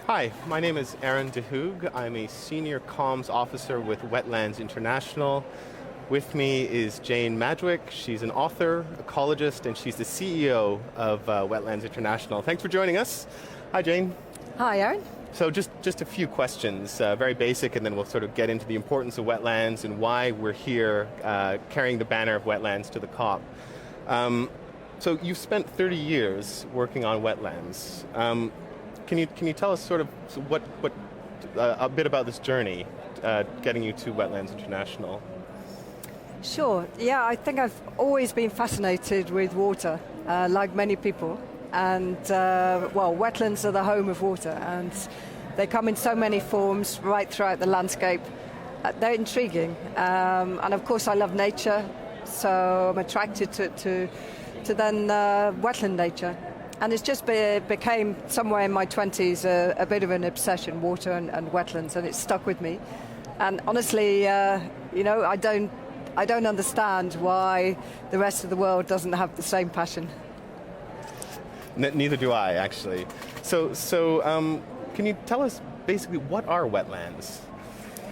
Hi, my name is Aaron de Hoog. I'm a senior comms officer with Wetlands International. With me is Jane Madwick. She's an author, ecologist, and she's the CEO of Wetlands International. Thanks for joining us. Hi, Jane. Hi, Aaron. So just a few questions, very basic, and then we'll sort of get into the importance of wetlands and why we're here carrying the banner of wetlands to the COP. So you've spent 30 years working on wetlands. Can you tell us sort of what a bit about this journey getting you to Wetlands International? Sure. Yeah, I think I've always been fascinated with water, like many people. And, wetlands are the home of water, and they come in so many forms right throughout the landscape. They're intriguing. And, of course, I love nature, so I'm attracted to then wetland nature. And it's just became, somewhere in my 20s, a bit of an obsession, water and wetlands, and it's stuck with me. And honestly, I don't understand why the rest of the world doesn't have the same passion. Neither do I, actually. So can you tell us basically what are wetlands?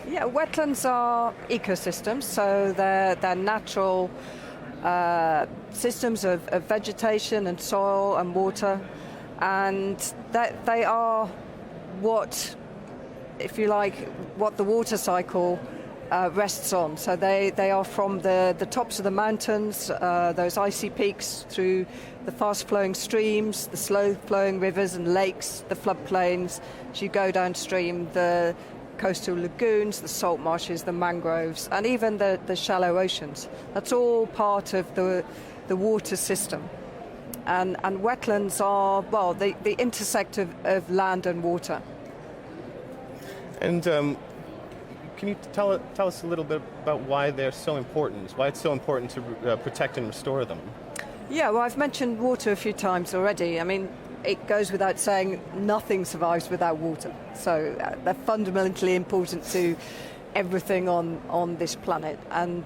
Yeah, wetlands are ecosystems, so they're natural systems of vegetation and soil and water, and that they are what, if you like, what the water cycle rests on. So they are from the tops of the mountains, those icy peaks, through the fast-flowing streams, the slow-flowing rivers and lakes, the floodplains. As you go downstream, the coastal lagoons, the salt marshes, the mangroves, and even the shallow oceans. That's all part of the water system. And wetlands are, well, the intersect of land and water. And can you tell us a little bit about why they're so important, why it's so important to protect and restore them? Yeah, well, I've mentioned water a few times already. I mean, it goes without saying nothing survives without water. So they're fundamentally important to everything on this planet. And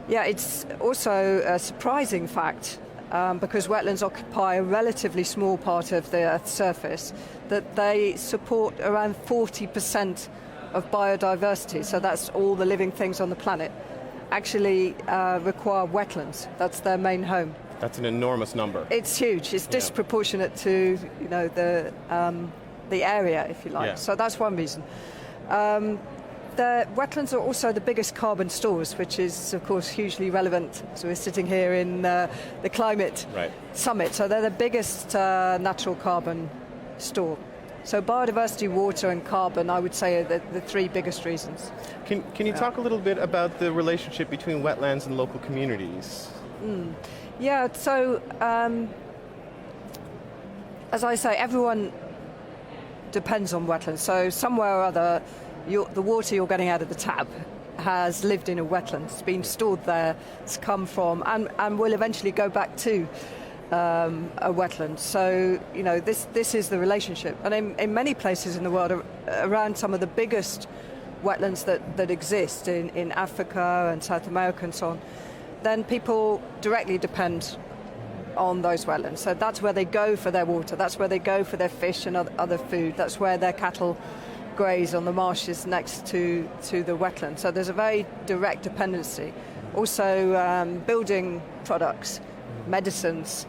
it's also a surprising fact, because wetlands occupy a relatively small part of the Earth's surface, that they support around 40% of biodiversity. So that's all the living things on the planet actually require wetlands. That's their main home. That's an enormous number. It's huge. It's disproportionate to the area, if you like. Yeah. So that's one reason. The wetlands are also the biggest carbon stores, which is, of course, hugely relevant. So we're sitting here in the climate summit. So they're the biggest natural carbon store. So biodiversity, water and carbon, I would say, are the three biggest reasons. Can you talk a little bit about the relationship between wetlands and local communities? Yeah, so as I say, everyone depends on wetlands. So somewhere or other, the water you're getting out of the tap has lived in a wetland. It's been stored there, it's come from, and will eventually go back to a wetland. So, this is the relationship. And in many places in the world, around some of the biggest wetlands that exist in Africa and South America and so on, then people directly depend on those wetlands. So that's where they go for their water, that's where they go for their fish and other food, that's where their cattle graze on the marshes next to the wetland. So there's a very direct dependency. Also building products, medicines,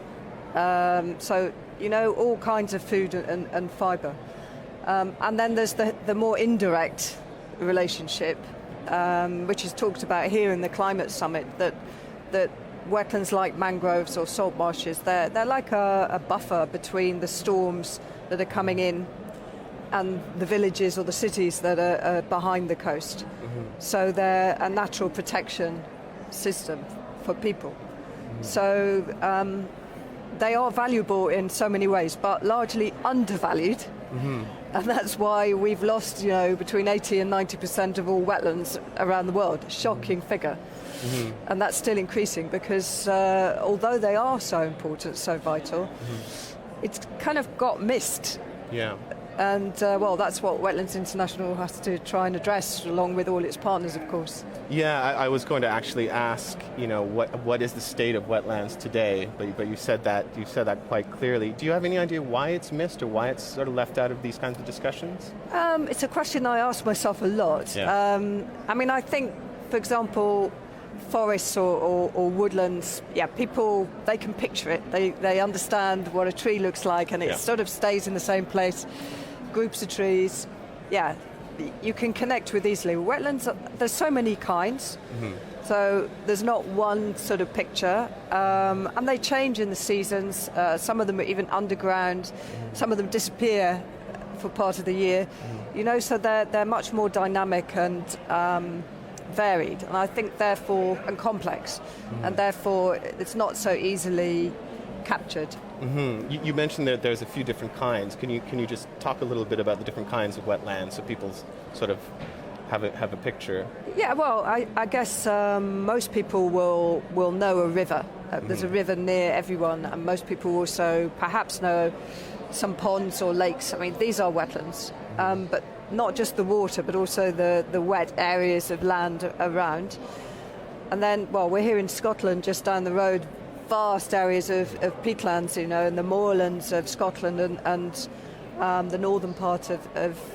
so all kinds of food and fibre. And then there's the more indirect relationship, which is talked about here in the climate summit, that wetlands like mangroves or salt marshes, they're like a buffer between the storms that are coming in and the villages or the cities that are behind the coast. Mm-hmm. So they're a natural protection system for people. Mm-hmm. So they are valuable in so many ways, but largely undervalued. Mm-hmm. And that's why we've lost, between 80 and 90% of all wetlands around the world. Shocking figure. Mm-hmm. And that's still increasing because although they are so important, so vital, it's kind of got missed. Yeah. And, that's what Wetlands International has to try and address, along with all its partners, of course. Yeah, I was going to actually ask, what is the state of wetlands today? But you said that quite clearly. Do you have any idea why it's missed or why it's sort of left out of these kinds of discussions? It's a question I ask myself a lot. Yeah. I think, for example, forests or woodlands, people, they can picture it. They understand what a tree looks like, and it sort of stays in the same place. Groups of trees, you can connect with easily. Wetlands, there's so many kinds, so there's not one sort of picture, and they change in the seasons. Some of them are even underground, some of them disappear for part of the year, so they're much more dynamic and varied, and I think therefore, and complex, and therefore it's not so easily captured. Mm-hmm. You mentioned that there's a few different kinds. Can you just talk a little bit about the different kinds of wetlands so people sort of have a picture? Yeah, well, I guess most people will know a river. There's a river near everyone, and most people also perhaps know some ponds or lakes. I mean, these are wetlands, but not just the water, but also the wet areas of land around. And then, we're here in Scotland, just down the road, vast areas of peatlands, and the moorlands of Scotland and the northern part of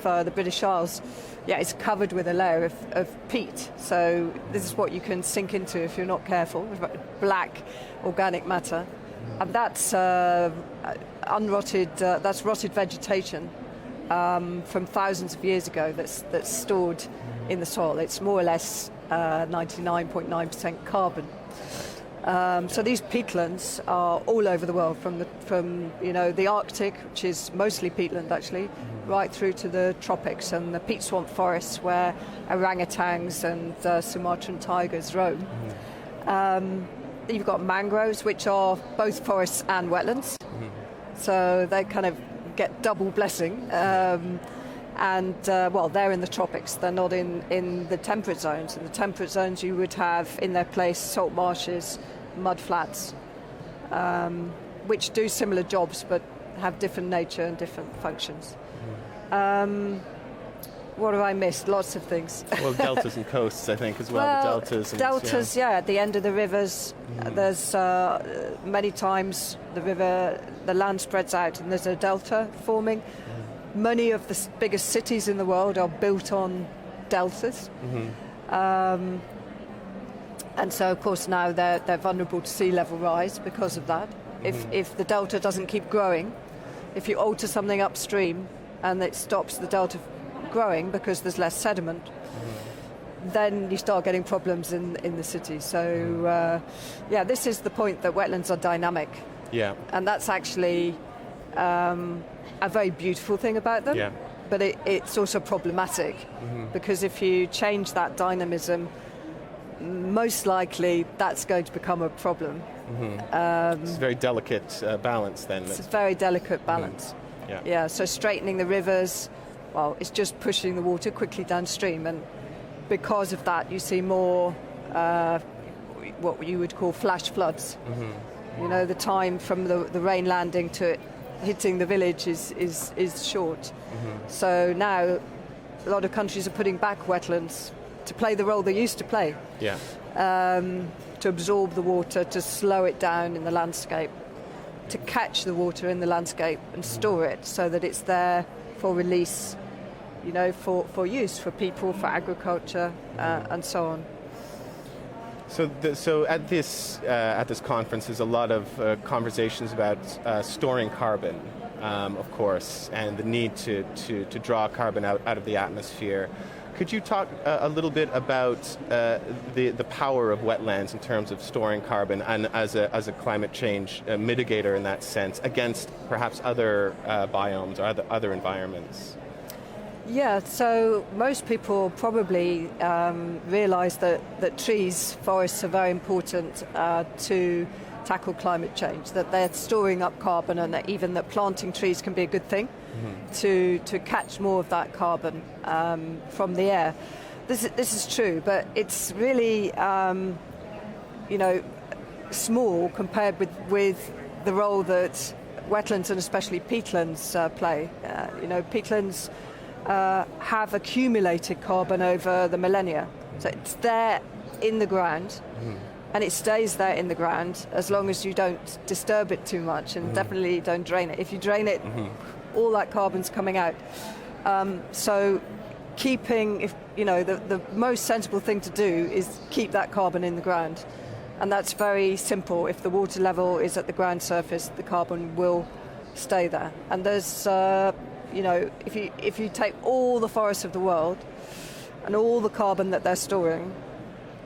the British Isles. Yeah, it's covered with a layer of peat. So this is what you can sink into if you're not careful, black organic matter. And that's that's rotted vegetation from thousands of years ago that's stored in the soil. It's more or less 99.9% carbon. So these peatlands are all over the world, from the Arctic, which is mostly peatland actually, right through to the tropics and the peat swamp forests where orangutans and Sumatran tigers roam. You've got mangroves, which are both forests and wetlands, so they kind of get double blessing. They're in the tropics. They're not in the temperate zones. In the temperate zones, you would have in their place salt marshes, mud flats, which do similar jobs but have different nature and different functions. What have I missed? Lots of things. Well, deltas and coasts, I think, as well. The deltas, at the end of the rivers, there's many times the land spreads out and there's a delta forming. Many of the biggest cities in the world are built on deltas. And so, of course, now they're vulnerable to sea level rise because of that. If the delta doesn't keep growing, if you alter something upstream and it stops the delta growing because there's less sediment, then you start getting problems in the city. So, this is the point, that wetlands are dynamic. Yeah. And that's actually a very beautiful thing about them. Yeah. But it's also problematic, because if you change that dynamism, most likely that's going to become a problem. It's a very delicate balance then. It's a very delicate balance. So straightening the rivers, it's just pushing the water quickly downstream, and because of that you see more what you would call flash floods. The time from the rain landing to it hitting the village is short. So now a lot of countries are putting back wetlands to play the role they used to play. To absorb the water, to slow it down in the landscape, to catch the water in the landscape and store it so that it's there for release, for use, for people, for agriculture, and so on. So at this conference, there's a lot of conversations about storing carbon, of course, and the need to draw carbon out of the atmosphere. Could you talk a little bit about the power of wetlands in terms of storing carbon and as a climate change mitigator in that sense against perhaps other biomes or other environments? Yeah, so most people probably realise that trees, forests are very important to tackle climate change, that they're storing up carbon, and that even that planting trees can be a good thing to catch more of that carbon from the air. This is true, but it's really small compared with the role that wetlands and especially peatlands play. Peatlands have accumulated carbon over the millennia. So it's there in the ground, and it stays there in the ground as long as you don't disturb it too much, and definitely don't drain it. If you drain it, all that carbon's coming out. So keeping, the most sensible thing to do is keep that carbon in the ground. And that's very simple. If the water level is at the ground surface, the carbon will stay there. And there's, if you take all the forests of the world and all the carbon that they're storing,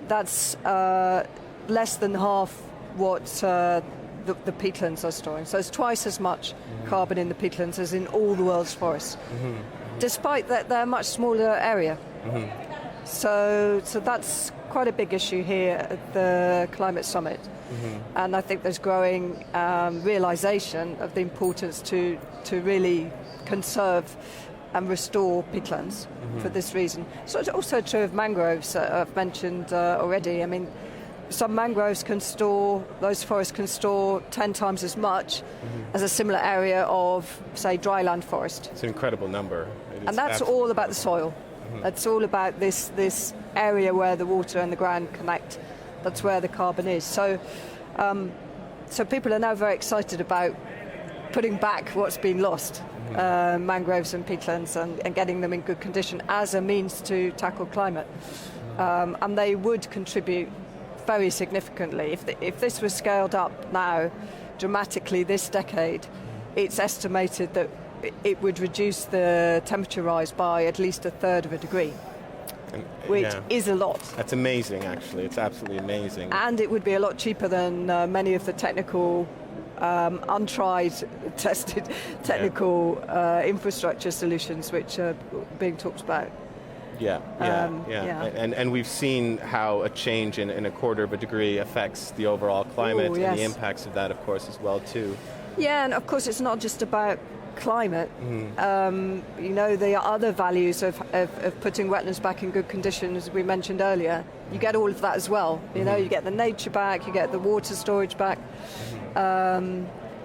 that's less than half what the peatlands are storing. So it's twice as much carbon in the peatlands as in all the world's forests, despite that they're a much smaller area. So that's quite a big issue here at the Climate Summit. And I think there's growing realization of the importance to really conserve and restore peatlands for this reason. So it's also true of mangroves I've mentioned already. I mean, some mangroves those forests can store 10 times as much as a similar area of, say, dryland forest. It's an incredible number. And that's all about the soil. That's all about this area where the water and the ground connect. That's where the carbon is. So people are now very excited about putting back what's been lost, mangroves and peatlands, and getting them in good condition as a means to tackle climate. And they would contribute very significantly. If this was scaled up now dramatically this decade, it's estimated that it would reduce the temperature rise by at least 1/3 of a degree, which is a lot. That's amazing, actually. It's absolutely amazing. And it would be a lot cheaper than many of the technical, untried, tested technical infrastructure solutions which are being talked about. And we've seen how a change in 1/4 of a degree affects the overall climate and the impacts of that, of course, as well, too. Yeah, and of course it's not just about climate. The other values of putting wetlands back in good condition, as we mentioned earlier, you get all of that as well. You get the nature back, you get the water storage back,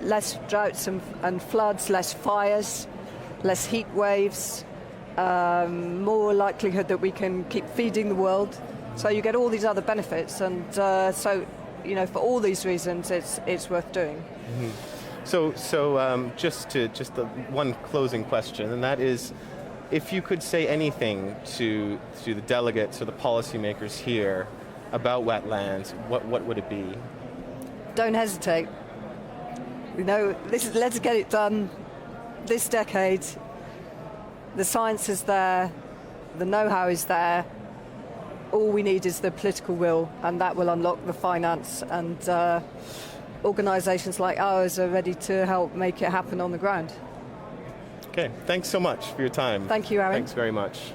less droughts and floods, less fires, less heat waves, more likelihood that we can keep feeding the world. So you get all these other benefits, and for all these reasons, it's worth doing. So just one closing question, and that is, if you could say anything to the delegates or the policymakers here about wetlands, what would it be? Don't hesitate. Let's get it done this decade. The science is there, the know-how is there. All we need is the political will, and that will unlock the finance, and organisations like ours are ready to help make it happen on the ground. Okay, thanks so much for your time. Thank you, Aaron. Thanks very much.